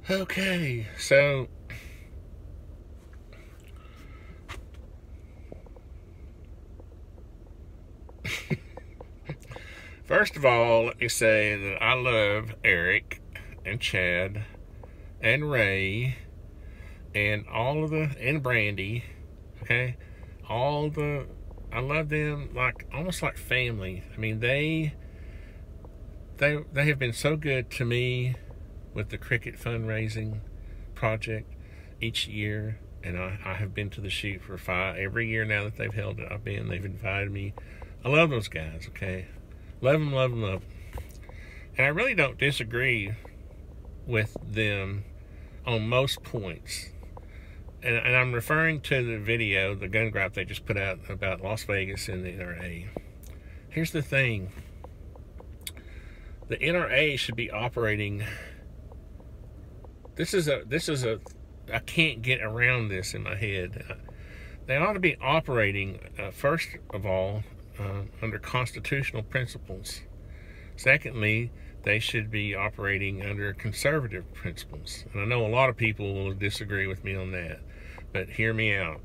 Okay, so first of all, let me say that I love Eric and Chad and Ray and and Brandy. Okay, I love them like almost like family. I mean, they have been so good to me with the cricket fundraising project each year, and I have been to the shoot for every year now that they've held it. They've invited me. I love those guys. Okay, love them, love them, love them. And I really don't disagree with them on most points. And I'm referring to the video, the gun grab they just put out about Las Vegas and the NRA. Here's the thing. The NRA should be operating. This is a I can't get around this in my head. They ought to be operating, first of all, under constitutional principles. Secondly, they should be operating under conservative principles. And I know a lot of people will disagree with me on that, but hear me out.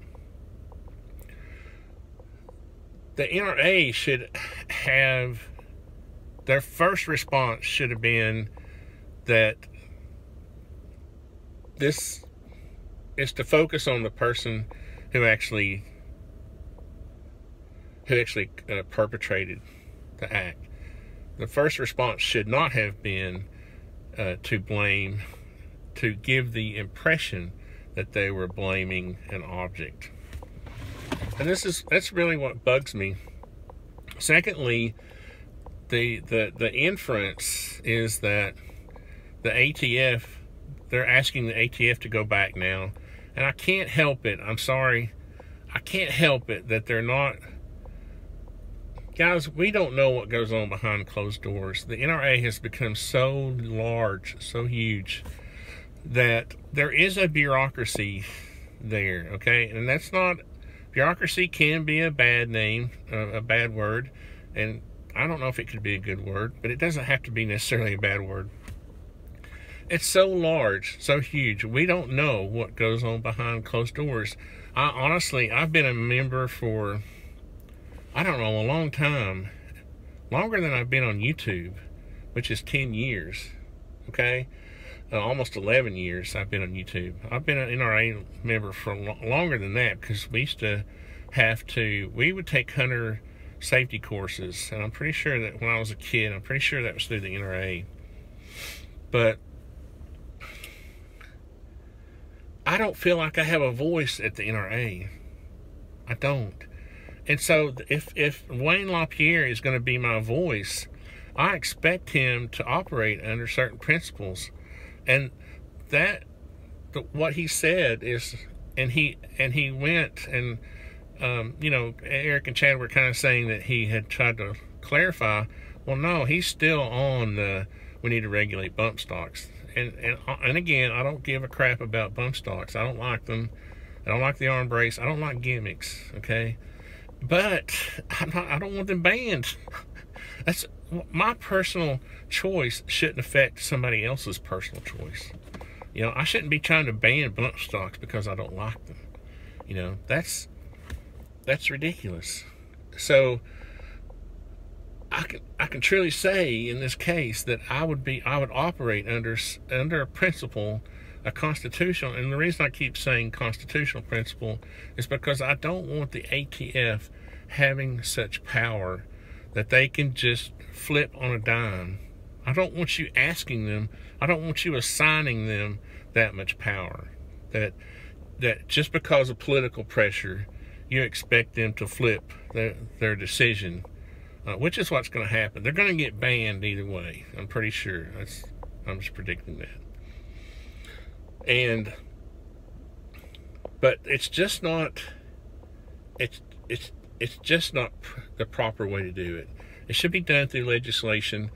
The NRA should have, their first response should have been that this is to focus on the person who actually perpetrated the act. The first response should not have been to blame, to give the impression that they were blaming an object. And that's really what bugs me. Secondly, the inference is that the ATF, they're asking the ATF to go back now. And I can't help it. I'm sorry. I can't help it that they're not. Guys, we don't know what goes on behind closed doors. The NRA has become so large, so huge, that there is a bureaucracy there, okay? And that's not, bureaucracy can be a bad name, a bad word, and I don't know if it could be a good word, but it doesn't have to be necessarily a bad word. It's so large, so huge, we don't know what goes on behind closed doors. Honestly, I've been a member for, I don't know, a long time, longer than I've been on YouTube, which is 10 years, okay? Almost 11 years I've been on YouTube. I've been an NRA member for longer than that, because we used to we would take hunter safety courses, and I'm pretty sure that when I was a kid, I'm pretty sure that was through the NRA. But I don't feel like I have a voice at the NRA. I don't. And so if Wayne LaPierre is going to be my voice, I expect him to operate under certain principles. And what he said is, and he went and, Eric and Chad were kind of saying that he had tried to clarify. Well, no, he's still on the, we need to regulate bump stocks. And again, I don't give a crap about bump stocks. I don't like them. I don't like the arm brace. I don't like gimmicks, okay? But I don't want them banned. That's my personal choice. Shouldn't affect somebody else's personal choice. You know, I shouldn't be trying to ban bump stocks because I don't like them. You know, that's ridiculous. So I can truly say in this case that I would operate under a principle, a constitutional, and the reason I keep saying constitutional principle is because I don't want the ATF having such power that they can just flip on a dime. I don't want you asking them, I don't want you assigning them that much power, that just because of political pressure you expect them to flip their decision, which is what's going to happen. They're going to get banned either way. I'm pretty sure. I'm just predicting that. But it's just not. It's just not the proper way to do it. It should be done through legislation,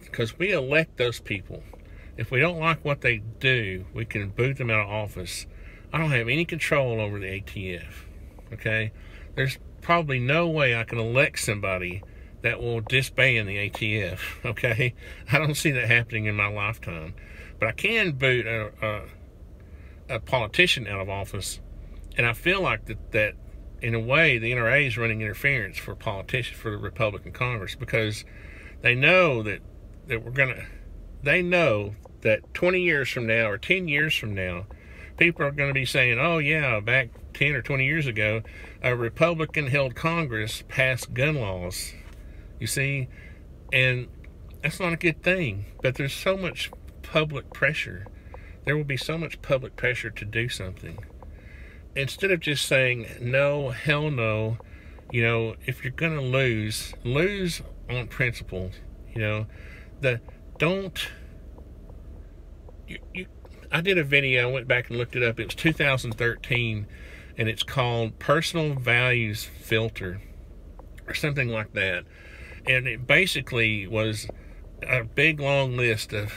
because we elect those people. If we don't like what they do, we can boot them out of office. I don't have any control over the ATF. Okay, there's probably no way I can elect somebody that will disband the ATF, okay? I don't see that happening in my lifetime. But I can boot a politician out of office, and I feel like that in a way, the NRA is running interference for politicians, for the Republican Congress, because they know that they know that 20 years from now or 10 years from now, people are going to be saying, oh yeah, back 10 or 20 years ago, a Republican-held Congress passed gun laws, you see, and that's not a good thing. But there's so much public pressure. There will be so much public pressure to do something. Instead of just saying, no, hell no, you know, if you're going to lose on principle, you know, I did a video, I went back and looked it up, it was 2013, and it's called Personal Values Filter, or something like that, and it basically was a big long list of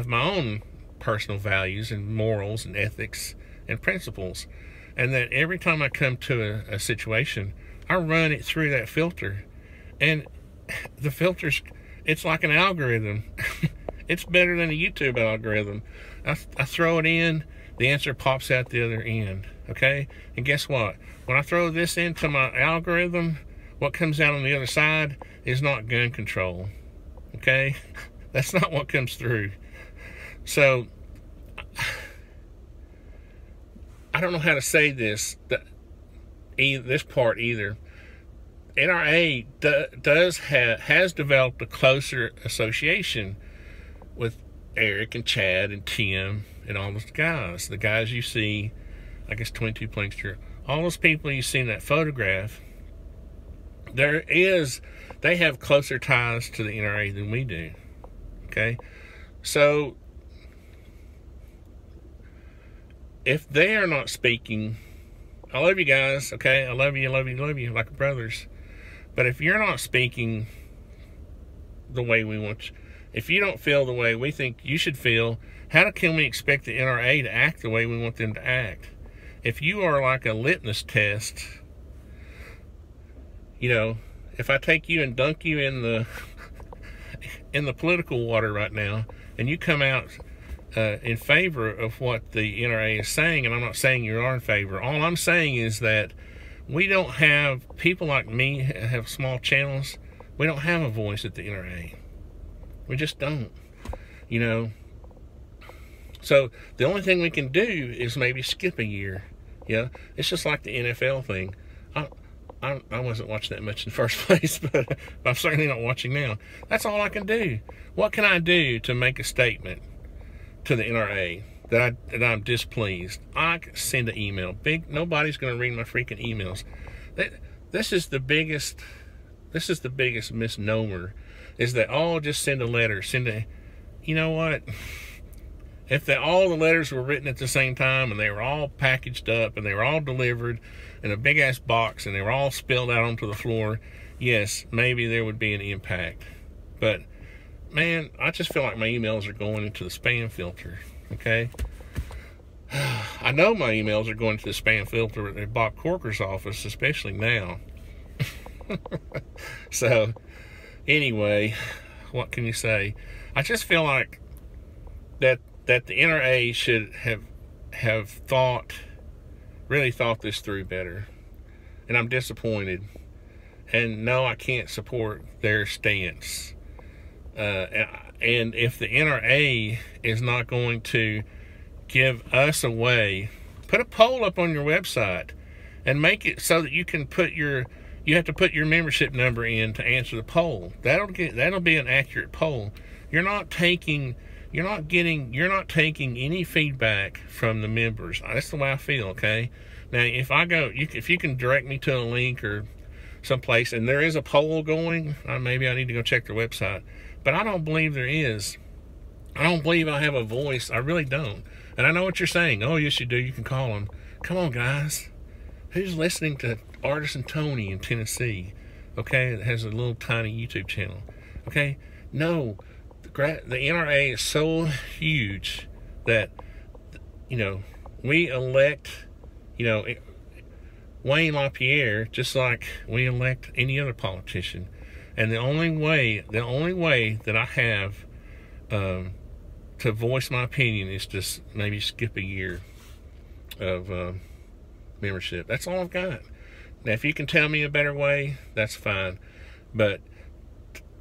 my own personal values and morals and ethics and principles, and that every time I come to a situation, I run it through that filter, and the filters, it's like an algorithm. It's better than a YouTube algorithm. I throw it in, the answer pops out the other end, okay? And guess what? When I throw this into my algorithm, what comes out on the other side is not gun control, okay? That's not what comes through. So, I don't know how to say this part either. NRA has developed a closer association with Eric and Chad and Tim and all those guys. The guys you see, I guess 22 Plankster, all those people you see in that photograph, they have closer ties to the NRA than we do. Okay? So, if they are not speaking, I love you guys, okay? I love you, like brothers. But if you're not speaking the way we want you, if you don't feel the way we think you should feel, how can we expect the NRA to act the way we want them to act? If you are like a litmus test, you know, if I take you and dunk you in the political water right now, and you come out in favor of what the NRA is saying, and I'm not saying you are in favor, all I'm saying is that we don't have, people like me have small channels, we don't have a voice at the NRA. We just don't, you know. So the only thing we can do is maybe skip a year. Yeah, it's just like the NFL thing. I wasn't watching that much in the first place, but I'm certainly not watching now. That's all I can do. What can I do to make a statement to the NRA that I'm displeased? I can send an email. Nobody's going to read my freaking emails. This is the biggest misnomer, is that, oh, just send a letter. You know what? If all the letters were written at the same time and they were all packaged up and they were all delivered in a big ass box and they were all spilled out onto the floor, yes, maybe there would be an impact. But man, I just feel like my emails are going into the spam filter, okay? I know my emails are going to the spam filter at Bob Corker's office, especially now. So, anyway, what can you say? I just feel like that the NRA should have really thought this through better. And I'm disappointed. And no, I can't support their stance. And if the NRA is not going to give us a way, put a poll up on your website and make it so that you can you have to put your membership number in to answer the poll. That'll be an accurate poll. You're not taking any feedback from the members. That's the way I feel, okay? Now, if you can direct me to a link or someplace and there is a poll going, maybe I need to go check their website. But I don't believe there is. I don't believe I have a voice. I really don't. And I know what you're saying. Oh, yes, you do. You can call them. Come on, guys. Who's listening to Artisan Tony in Tennessee? Okay, that has a little tiny YouTube channel. Okay? No. The NRA is so huge that, you know, we elect, you know, Wayne LaPierre, just like we elect any other politician. And the only way that I have to voice my opinion is just maybe skip a year of membership. That's all I've got. Now, if you can tell me a better way, that's fine. But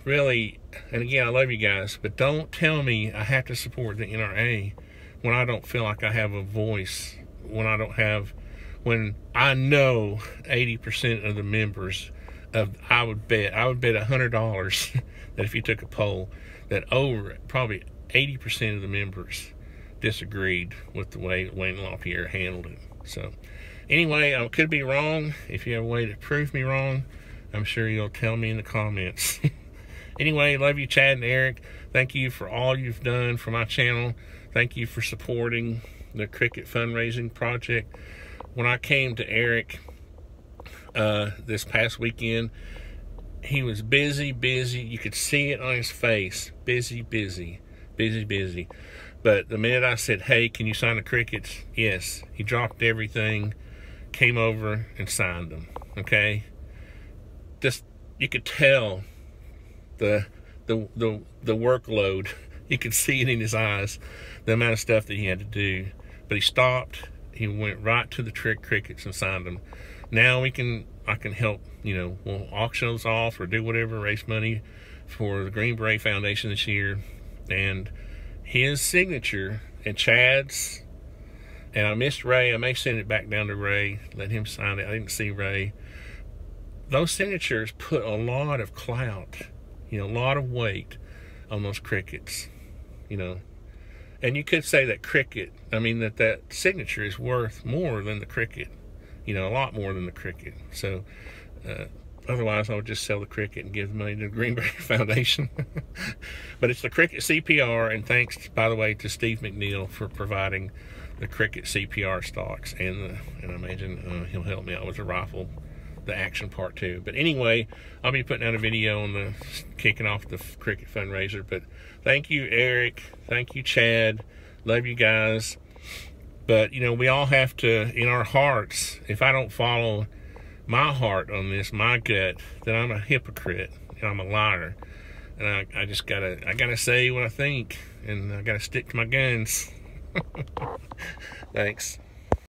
really, and again, I love you guys, but don't tell me I have to support the NRA when I don't feel like I have a voice, when I know 80% of the members I would bet $100 that if you took a poll, that over probably 80% of the members disagreed with the way Wayne LaPierre handled it. So anyway, I could be wrong. If you have a way to prove me wrong, I'm sure you'll tell me in the comments. Anyway, love you, Chad and Eric. Thank you for all you've done for my channel. Thank you for supporting the Cricket fundraising project. When I came to Eric this past weekend, he was busy. You could see it on his face. Busy. But the minute I said, hey, can you sign the Crickets? Yes. He dropped everything, came over and signed them. Okay? Just, you could tell the workload. You could see it in his eyes, the amount of stuff that he had to do. But he stopped. He went right to the Crickets and signed them. Now I can help, we'll auction those off or do whatever, raise money for the Green Beret Foundation this year. And his signature and Chad's, and I missed Ray. I may send it back down to Ray, let him sign it. I didn't see Ray. Those signatures put a lot of clout, a lot of weight on those Crickets, And you could say that that signature is worth more than the Cricket, a lot more than the Cricket. So otherwise I would just sell the Cricket and give the money to the Green Beret Foundation. But it's the Cricket CPR, and thanks, by the way, to Steve McNeil for providing the Cricket CPR stocks, and I imagine he'll help me out with the rifle, the action part too. But anyway, I'll be putting out a video on the kicking off the Cricket fundraiser. But thank you, Eric. Thank you, Chad. Love you guys. But we all have to, in our hearts, if I don't follow my heart on this, my gut, then I'm a hypocrite and I'm a liar. And I just gotta say what I think, and I gotta stick to my guns. Thanks.